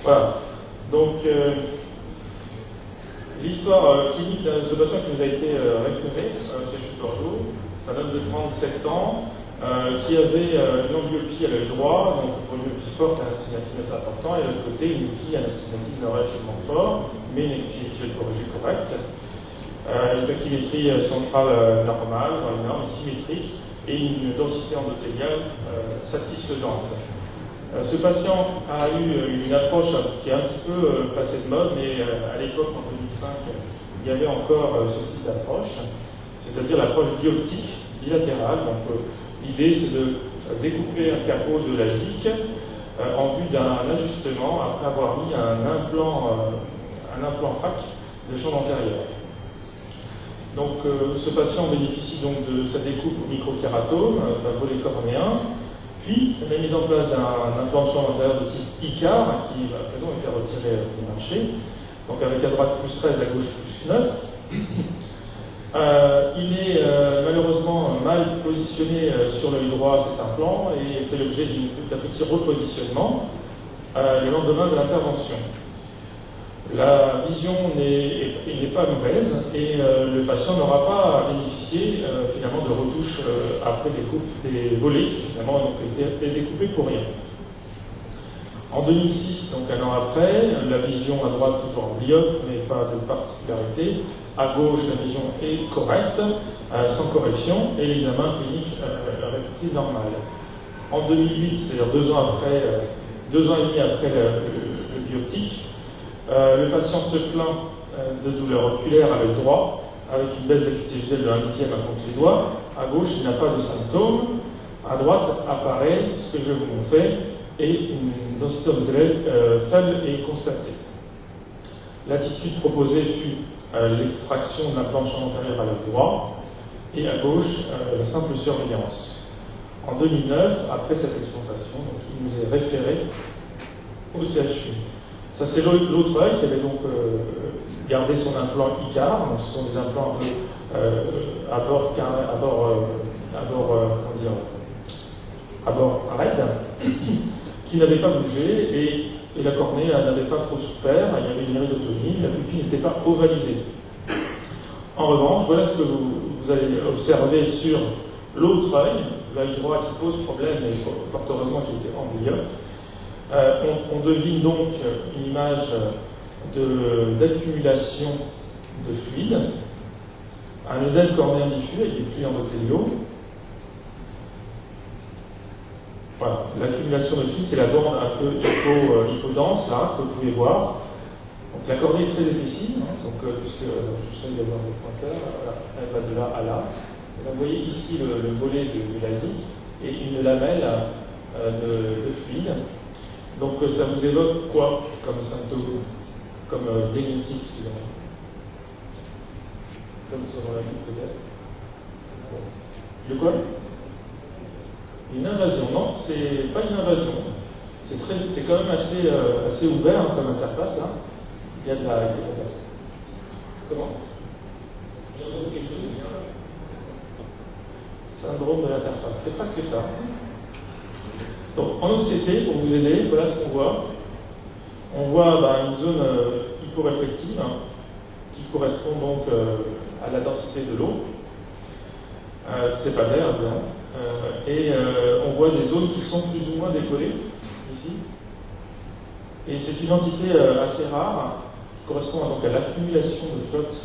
Voilà. Donc, l'histoire clinique de ce patient qui nous a été référé, c'est Jules Bordeaux. C'est un homme de 37 ans qui avait une amblyopie à l'œil droit, donc pour une myopie forte, un astigmatisme assez important, et de l'autre côté, une myopie, un astigmatisme relativement fort, mais une acuité visuelle corrigée correcte. Une pachymétrie centrale normale, dans les normes, symétrique, et une densité endothéliale satisfaisante. Ce patient a eu une approche qui est un petit peu passée de mode, mais à l'époque, en 2005, il y avait encore ce type d'approche, c'est-à-dire l'approche bioptique bilatérale. Donc, l'idée, c'est de découper un capot de la zik en vue d'un ajustement après avoir mis un implant FAC de champ antérieur. Donc, ce patient bénéficie donc de sa découpe au microkératome, d'un volet cornéen, puis la mise en place d'un implant de champ antérieur de type ICAR, qui à présent a été retiré du marché, donc avec à droite plus 13, à gauche plus 9. Il est malheureusement mal positionné sur l'œil droit, cet implant, et fait l'objet d'un petit repositionnement le lendemain de l'intervention. La vision n'est pas mauvaise et le patient n'aura pas à bénéficier finalement de retouches après des volets qui finalement ont été découpés pour rien. En 2006, donc un an après, la vision à droite toujours en bliope, mais pas de particularité. À gauche, la vision est correcte, sans correction, et l'examen clinique réputé normal. En 2008, c'est-à-dire 2 ans et demi après le bioptique, le patient se plaint de douleurs oculaires à l'œil droit, avec une baisse d'acuité visuelle de 1/10 à compter les doigts. À gauche, il n'a pas de symptômes. À droite apparaît ce que je vais vous montrer, et une densité endothéliale faible est constatée. L'attitude proposée fut l'extraction de l'implant de champ antérieur à l'œil droit, et à gauche, la simple surveillance. En 2009, après cette explantation, donc, il nous est référé au CHU. Ça, c'est l'autre œil qui avait donc gardé son implant ICAR. Donc, ce sont des implants un peu à bord raide, qui n'avaient pas bougé, et la cornée n'avait pas trop souffert. Il y avait une iridotomie, la pupille n'était pas ovalisée. En revanche, voilà ce que vous allez observer sur l'autre œil, l'œil droit qui pose problème, et fort heureusement qui était en bliope. On devine donc une image d'accumulation de fluide, un œdème cornéen diffus avec des plis endothéliaux. Voilà, l'accumulation de fluide, c'est la bande un peu hypodense, là, que vous pouvez voir. Donc la cornée est très épaissie, hein, donc, puisque j'essaie d'avoir le pointeur, voilà, elle va de là à là. Et vous voyez ici le volet de la zik et une lamelle de fluide. Donc ça vous évoque quoi comme symptôme, comme diagnostic, excusez-moi? Comme sur la vie peut-être. De quoi? Une invasion. Non, c'est pas une invasion. C'est quand même assez ouvert hein, comme interface là. Il y a de la place. Comment? J'ai entendu quelque chose de ça. Syndrome de l'interface. C'est presque ça. Donc, en OCT, pour vous aider, voilà ce qu'on voit. On voit une zone hyporéflective hein, qui correspond donc à la densité de l'eau. C'est pas vert, bien. Et on voit des zones qui sont plus ou moins décollées, ici. Et c'est une entité assez rare, qui correspond donc à l'accumulation de flotte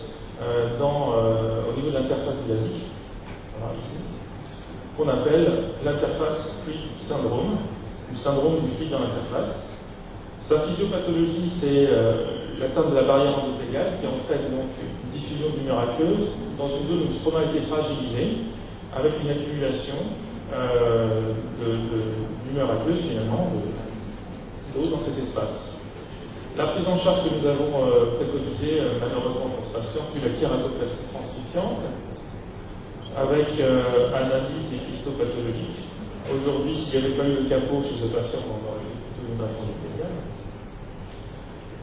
au niveau de l'interface du zik, voilà, ici, qu'on appelle l'interface fluide syndrome, ou syndrome du fluide dans l'interface. Sa physiopathologie, c'est l'atteinte de la barrière endothéliale qui entraîne donc une diffusion d'humeur aqueuse dans une zone où le stroma a été fragilisé, avec une accumulation d'humeur aqueuse finalement, d'eau dans cet espace. La prise en charge que nous avons préconisée, malheureusement pour ce patient, fut la kératoplastie transfixiante, avec un indice et histopathologique. Aujourd'hui, s'il n'y avait pas eu le capot chez ce patient, on aurait fait plutôt une invasion endothéliale.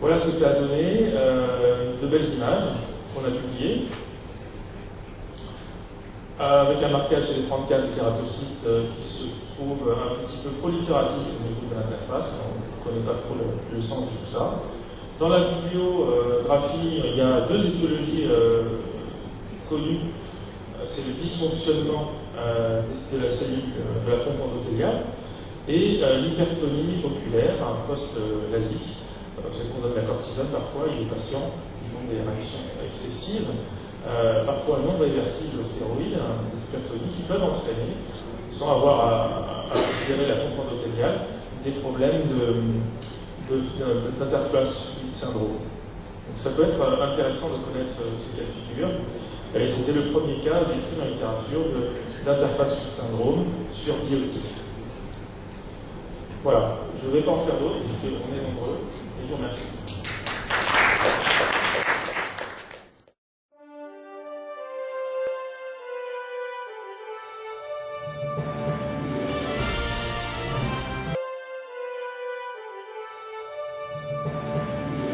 Voilà ce que ça a donné, de belles images qu'on a publiées, avec un marquage chez les 34 des kératocytes qui se trouve un petit peu prolifératif au niveau de l'interface. ne connaît pas trop le sens de tout ça. Dans la bibliographie, il y a deux étiologies connues. C'est le dysfonctionnement de la cellule de la pompe endothéliale et l'hypertonie oculaire, un post-lasique. C'est qu'on donne la cortisone parfois, il y a des patients qui ont des réactions excessives, parfois non réversibles aux stéroïdes, des hypertonies qui peuvent entraîner, sans avoir à considérer la pompe endothéliale, des problèmes d'interface fluide syndrome. Donc ça peut être intéressant de connaître ce cas de figure. Et c'était le premier cas décrit dans la littérature d'interface fluide syndrome sur biotique. Voilà, je ne vais pas en faire d'autres, puisqu'on est nombreux, et je vous remercie.